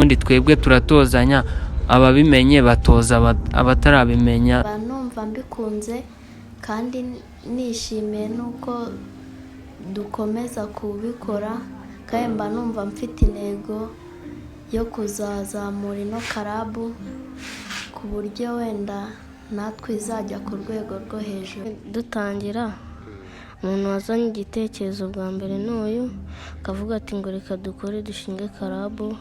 ubundi twebwe turatozanya, ababimenye batoza abatarabimenya. Numva mbikunze kandi nishimiye nuko dukomeza kubikora, kandi mba numva mfite intego yo kuzazamura ino karabu ku buryo wenda natwe izajya ku rwego rwo hejuru. Dutangira umuntu wazanye igitekerezo bwa mbere n'uyu akavuga ati ngo reka dukore dushinge karabu,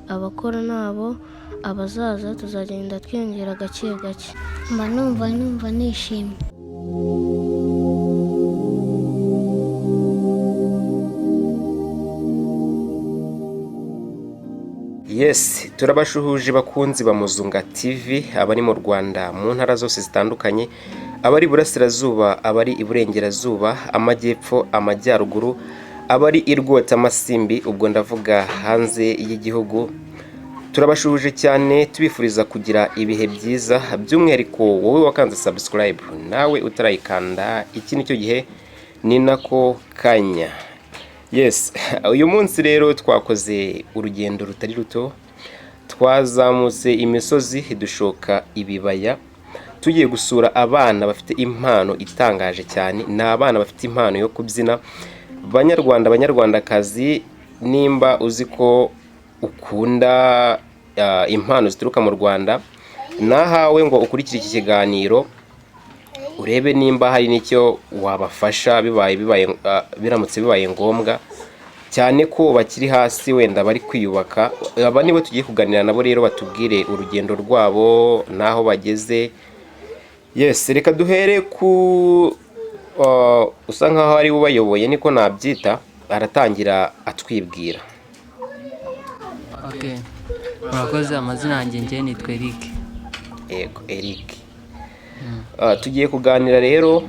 abakora nabo abazaza tuzagenda twiyongera gake gake. Mba numva nishimye. Yes, turabashuhuje bakunzi ba Muzunga TV, abari mu Rwanda mu ntara zose zitandukanye, abari burasirazuba, abari iburengerazuba, amajyepfo, amajyaruguru, abari irwota amasimbi, ubwo ndavuga hanze y'igihugu. Turabashuhuje cyane, tubifuriza kugira ibihe byiza, by'umwihariko wowe wakanze subscribe nawe utarayikanda, iki nicyo gihe ni nako kanya. Yes, uyu munsi rero twakoze urugendo rutari ruto, twazamutse imisozi dushoka ibibaya, tugiye gusura abana bafite impano itangaje cyane. Ni abana bafite impano yo kubyina. Banyarwandakazi, nimba uzi ko ukunda impano zituruka mu Rwanda, nahawe ngo ukurikire iki kiganiro urebe nimba hari n'icyo wabafasha biramutse bibaye ngombwa, cyane ko bakiri hasi wenda bari kwiyubaka. Aba nibo tugiye kuganira nabo rero, batubwire urugendo rwabo naho bageze. Yes, reka duhere ku usa nkaho ari ubayoboye, niko nabyita, aratangira atwibwira. Okay, murakoze. Amazina yanjye nitwa Eric. Yego, Eric. Tugiye kuganira rero,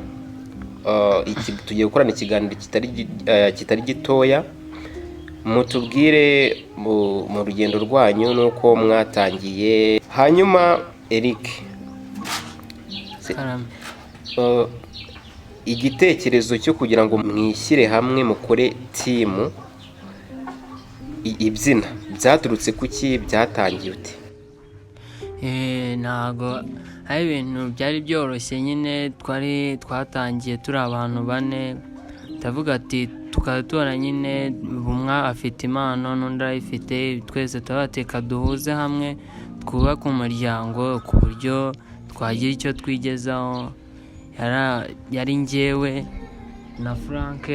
tugiye gukorana ikiganiro kitari gitoya. Mutubwire mu rugendo rwanyu nuko mwatangiye. Hanyuma Eric, igitekerezo cyo kugira ngo mwishyire hamwe mukore timu ibyina byaturutse kuki, byatangiye ute? Ntago hari ibintu byari byoroshye, nyine twatangiye turi abantu bane, ndavuga ati tukatora nyine umwe afite impano n'undi ayifite, twese tubateka duhuze hamwe twubaka umuryango ku buryo twagira icyo twigezaho. Yari njyewe na Frank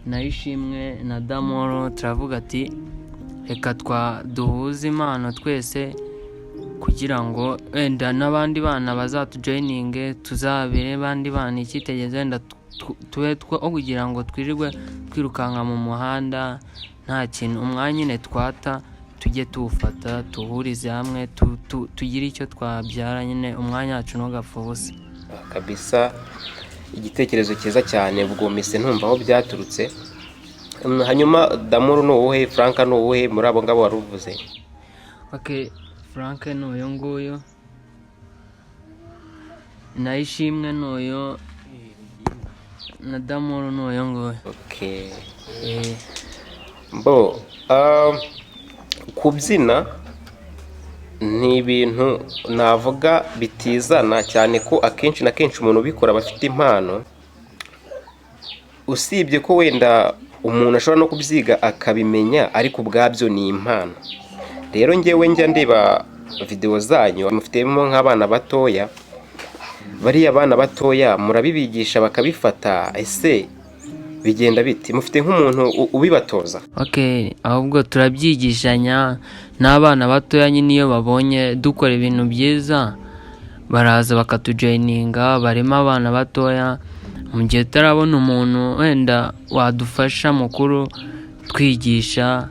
na Ishimwe na Damoro, turavuga ati reka duhuze impano twese kugira ngo wenda n'abandi bana bazatujoininge, tuzabere abandi bana icyitegererezo, wenda tube kugira ngo twirirwe twirukanka mu muhanda nta kintu. Umwanya nyine twata tujye tuwufata, tuhurize hamwe, tugire icyo twabyara, nyine umwanya wacu ntugapfe ubusa. Kabisa, igitekerezo cyiza cyane. Ubwo mise ntumva aho byaturutse. Hanyuma Damuru ni uwuhe, Frank ni uwuhe muri abo ngabo wari uvuze? Okay, Frank ni uyu nguyu, na Ishimwe ni uyu, na Damuru ni uyu nguyu. Okay. Kubyina ni ibintu navuga bitizana cyane, ko akenshi na kenshi umuntu ubikora bafite impano. Usibye ko wenda umuntu ashobora no kubyiga akabimenya, ariko ubwabyo ni impano. Rero njyewe njya ndeba video zanyu, mufitemo nk'abana batoya. Bariya abana batoya murabibigisha bakabifata, ese bigenda biti? Mufite nk'umuntu ubibatoza? Okay, ahubwo turabyigishanya n'abana batoya. Nyine iyo babonye dukora ibintu byiza baraza bakatujoininga. Barimo abana batoya, mu gihe tutarabona umuntu wenda wadufasha mukuru twigisha,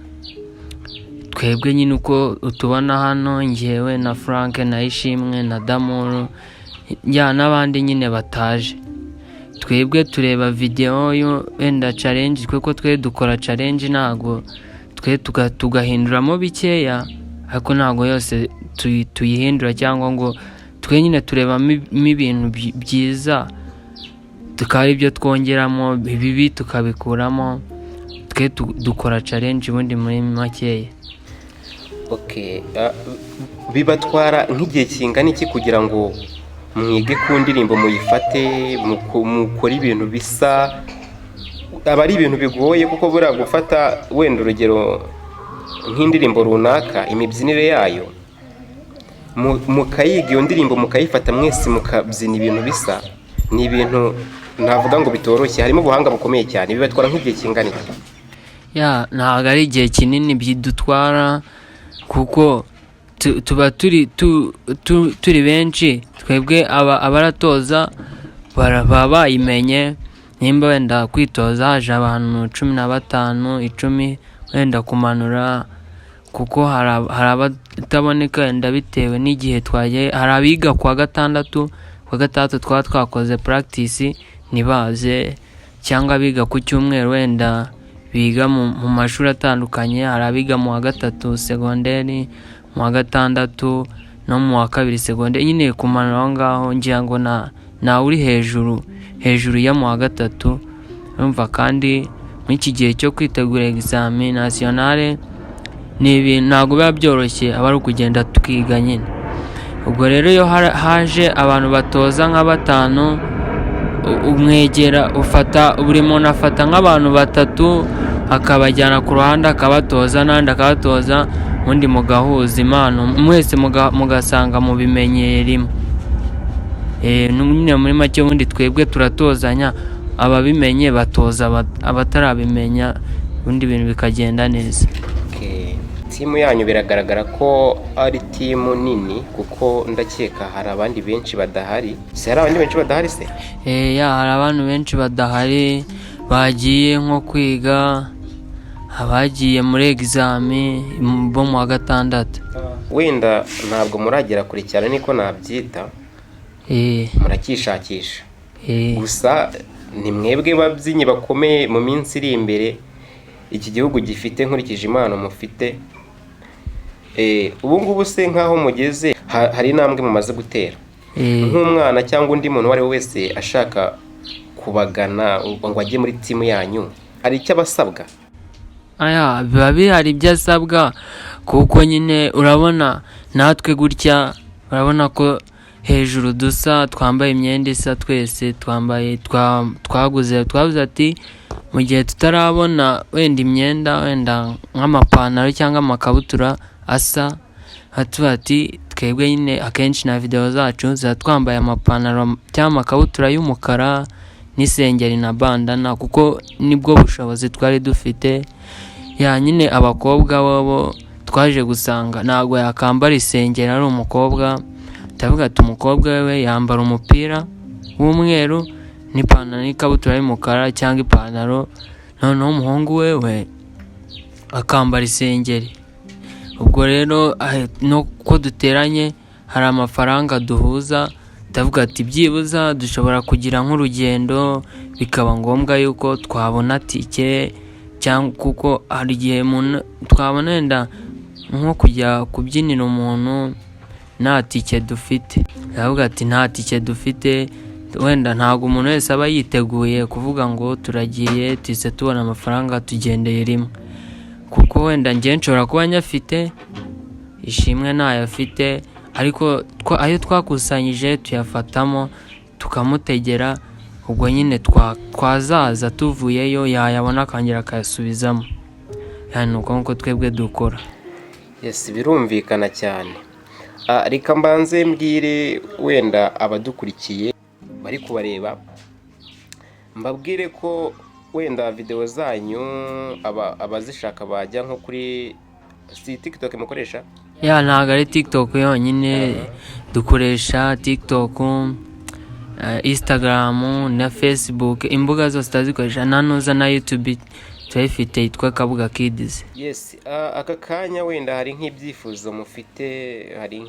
twebwe nyine uko utubona hano, njyewe na Frank na Ishimwe na Damuru n'abandi nyine bataje, twebwe tureba video yo wenda challenge, kuko twe dukora challenge, ntago twe tugahinduramo bikeya, ariko ntago yose tuyihindura, cyangwa ngo twe nyine turebamo ibintu byiza tukaba ibyo twongeramo, ibibi tukabikuramo. Twe dukora challenge ubundi muri makeya. Okay, bibatwara nk'igihe kingana iki kugira ngo mwige ku ndirimbo muyifate mukora ibintu bisa, aba ari ibintu bigoye kuko buriya gufata wenda urugero nk'indirimbo runaka imibyinire yayo mukayiga iyo ndirimbo mukayifata mwese mukabyina ibintu bisa, ni ibintu navuga ngo bitoroshye, harimo ubuhanga bukomeye cyane. Bibatwara nk'igihe kingana iki? Ntabwo ari igihe kinini bidutwara kuko tuba turi benshi, twebwe abaratoza baba bayimenye. Nimba wenda kwitoza haje abantu 15 10 wenda kumanura, kuko hari abataboneka wenda bitewe n'igihe twagiye. Hari abiga kuwa gatandatu twaba twakoze practice ntibaze, cyangwa biga ku cyumweru wenda biga mu mashuri atandukanye. Hari abiga mu wa gatatu segonderi, mu wa gatandatu no mu wa kabiri segonderi, nyine kumanura aho ngaho ngira ngo na uri hejuru ya mu wa gatatu. Urumva kandi muri iki gihe cyo kwitegura examen nationale ni ibintu ntabwo biba byoroshye, aba ari ukugenda tukiga nyine. Ubwo rero iyo haje abantu batoza nka 5, umwegera ufata buri muntu afata nk'abantu 3 akabajyana ku ruhande akabatoza, n'andi akabatoza, undi mugahuza impano mwese mugasanga mu bimenyere rimwe. Nyine muri make ubundi twebwe turatozanya, ababimenye batoza abatarabimenya, ubundi ibintu bikagenda neza. Timu yanyu biragaragara ko ari timu nini kuko ndakeka hari abandi benshi badahari. Hari abandi benshi badahari se? Hari abantu benshi badahari, bagiye nko kwiga, abagiye muri examen bo mu wa gatandatu. Wenda ntabwo muragera kure cyane niko nabyita, murakishakisha. Gusa ni mwebwe babyinnyi bakomeye mu minsi iri imbere iki gihugu gifite, nkurikije impano mufite. Ubu ngubu se nk'aho mugeze hari intambwe mumaze gutera. Nk'umwana cyangwa undi muntu uwo ari we wese ashaka kubagana ngo ajye muri timu yanyu, hari icyo abasabwa? Biba bihari ibyo asabwa, kuko nyine urabona natwe gutya, urabona ko hejuru dusa, twambaye imyenda isa, twese twaguze ati mu gihe tutarabona wenda imyenda wenda nk'amapantaro cyangwa amakabutura asa, ati twebwe nyine akenshi na video zacu ziba twambaye amapantaro cyangwa amakabutura y'umukara n'isengeri na bandana, kuko nibwo bushobozi twari dufite. Nyine abakobwa bo twaje gusanga ntabwo yakambara isengeri ari umukobwa, ndavuga ati umukobwa we yambara umupira w'umweru n'ipantaro n'ikabutura y'umukara cyangwa ipantaro, noneho umuhungu we akambara isengeri. Ubwo rero no ko duteranye hari amafaranga duhuza, ndavuga ati byibuza dushobora kugira nk'urugendo, bikaba ngombwa yuko twabona tike, cyangwa kuko hari igihe twabona wenda nko kujya kubyinira umuntu nta tike dufite. Ndavuga ati nta tike dufite, wenda ntabwo umuntu wese aba yiteguye kuvuga ngo turagiye tise tubona amafaranga tugendeye rimwe, kuko wenda njye nshobora kuba nyafite ishimwe ntayo afite, ariko ayo twakusanyije tuyafatamo tukamutegera. Ubwo nyine twazaza tuvuyeyo yayabona akongera akayasubizamo. Ni uko nguko twebwe dukora. Birumvikana cyane. Reka mbanze mbwire wenda abadukurikiye bari kubareba, mbabwire ko wenda video zanyu abazishaka bajya nko kuri TikTok mukoresha. Ntabwo ari TikTok yonyine, dukoresha TikTok, Instagram na Facebook, imbuga zose tazikoresha, nanuza na YouTube turayifite yitwa Kabuga Kids. Aka kanya wenda hari nk'ibyifuzo mufite, hari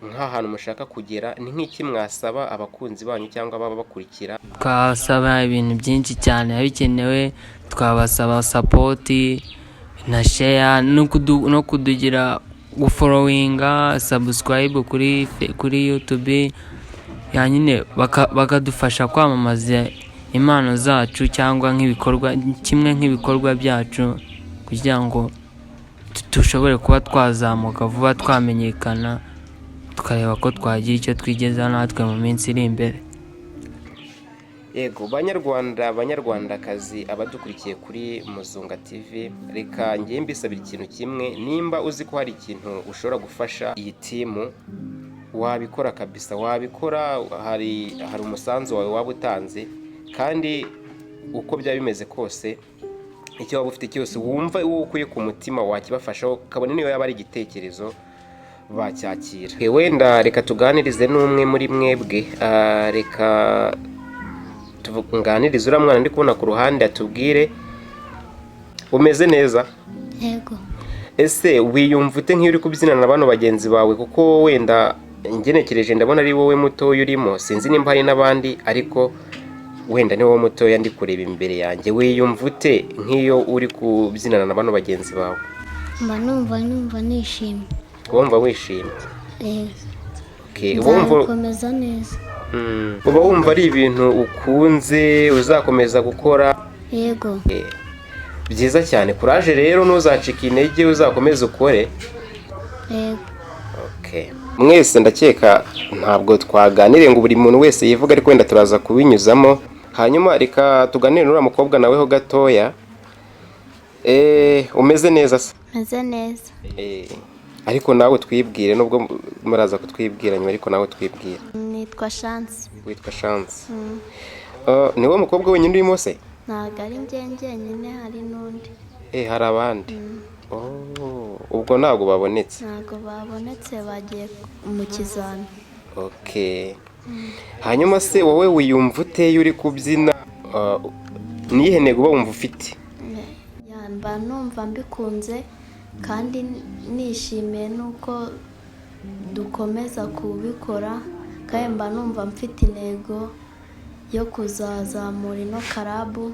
nk'ahantu mushaka kugera, ni nk'iki mwasaba abakunzi banyu cyangwa baba bakurikira? Twasaba ibintu byinshi cyane bikenewe, twabasaba support na share no kudugira gufollowinga, subscribe kuri YouTube, nyine bakadufasha kwamamaza impano zacu cyangwa nk'ibikorwa byacu, kugira ngo dushobore kuba twazamuka vuba twamenyekana tukareba ko twagira icyo twigezaho natwe mu minsi iri imbere. Yego banyarwandakazi abadukurikiye kuri Muzunga TV, reka ngiye mbisabira ikintu kimwe, nimba uzi ko hari ikintu ushobora gufasha iyi timu wabikora kabisa, wabikora. Hari umusanzu wawe waba utanze, kandi uko byaba bimeze kose icyo waba ufite cyose wumva wowe ukuye ku mutima wakibafashaho, kabone niyo yaba ari igitekerezo bacyakira. Wenda reka tuganirize n'umwe muri mwebwe, reka tuganirize uriya mwana ndi kubona ku ruhande, atubwire umeze neza. Yego. Ese wiyumva ute nk'iyo uri kubyinana na bano bagenzi bawe? Kuko wenda ngenekereje ndabona ari wowe mutoya urimo, sinzi nimba hari n'abandi, ariko wenda ni wowe mutoya ndi kureba imbere yanjye. Wiyumva ute nk'iyo uri kubyinana na bano bagenzi bawe? Mba numva nishimye. Wumva wishimye? Nzakomeza neza. Uba wumva ari ibintu ukunze uzakomeza gukora? Yego. Byiza cyane, kuraje rero, ntuzacike intege, uzakomeze ukore. Yego. Mwese ndakeka ntabwo twaganire ngo buri muntu wese yivuga, ariko wenda turaza kubinyuzamo. Hanyuma reka tuganire n'uriya mukobwa naweho gatoya. Umeze neza se? Meze neza. Ariko nawe twibwire, nubwo muraza kutwibwira nyuma, ariko nawe twibwire. Nitwa Chance. Witwa Chance? Ni wowe mukobwa wenyine urimo se? Ntabwo ari njyenyine, hari n'undi. Hari abandi? Ubwo ntabwo babonetse? Ntabwo babonetse, bagiye mu kizami. Hanyuma se wowe wiyumva ute iyo uri kubyina? Niyihe ntego uba wumva ufite? Mba numva mbikunze, kandi nishimiye nuko dukomeza kubikora, kandi mba numva mfite intego yo kuzazamura ino karabu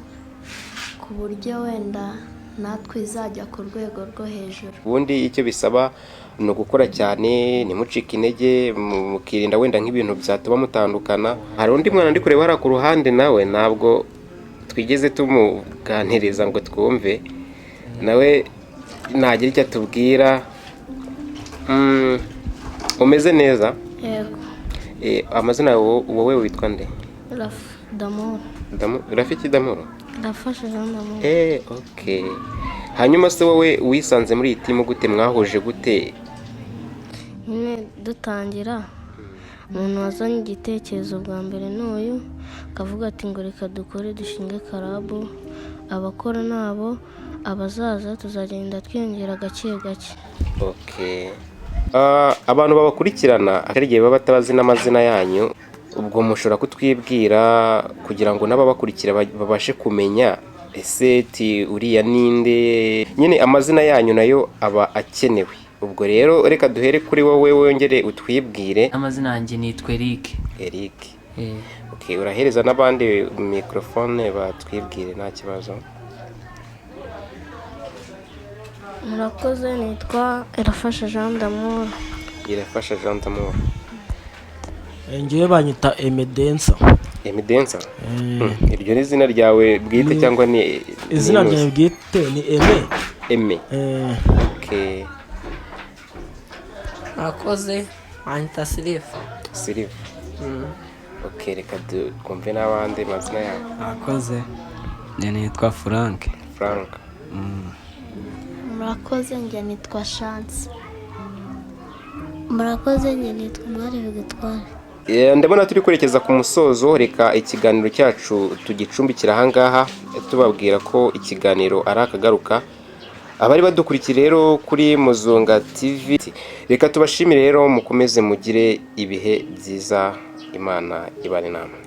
ku buryo wenda natwe izajya ku rwego rwo hejuru. Ubundi icyo bisaba ni ugukora cyane, ntimucike intege, mukirinda wenda nk'ibintu byatuma mutandukana. Hari undi mwana ndi kureba hariya ku ruhande, nawe ntabwo twigeze tumuganiriza ngo twumve, nawe nagira icyo atubwira. Umeze neza? Yego. Amazina yawe wowe witwa nde? Damoro. Rafiki Damoro? Rafasha Jean Damoro. Hanyuma se wowe wisanze muri iyi timu gute? Mwahuje gute? Nyine dutangira, umuntu wazanye igitekerezo bwa mbere n'uyu, akavuga ati ngo reka dukore dushinge karabu, abakora nabo, abazaza tuzagenda twiyongera gake gake. Abantu babakurikirana atari igihe baba batabazi n'amazina yanyu, ubwo mushobora kutwibwira kugira ngo n'ababakurikira babashe kumenya ese uriya ninde, nyine amazina yanyu nayo aba akenewe. Ubwo rero reka duhere kuri wowe, wongere utwibwire. Amazina yanjye nitwa Eric. Urahereza n'abandi mikrofone batwibwire, nta kibazo. Murakoze, nitwa Irafasha Jean Damoro. Irafasha Jean Damoro. Ngewe banyita Emedensa. Emedensa? Iryo ni izina ryawe bwite cyangwa ni izina ryawe bwite? Ni Eme. Murakoze, banyita Siliva. Reka twumve n'abandi mazina yabo. Murakoze, njye nitwa Frank. Murakoze, njye nitwa Chance. Murakoze, njye nitwa Mwari Victoire. Ndabona turi kwerekeza ku musozo, reka ikiganiro cyacu tugicumbikira ahangaha, tubabwira ko ikiganiro ari akagaruka. Abari badukurikiye rero kuri Muzunga TV, reka tubashimire rero, mukomeze mugire ibihe byiza, Imana ibane namwe.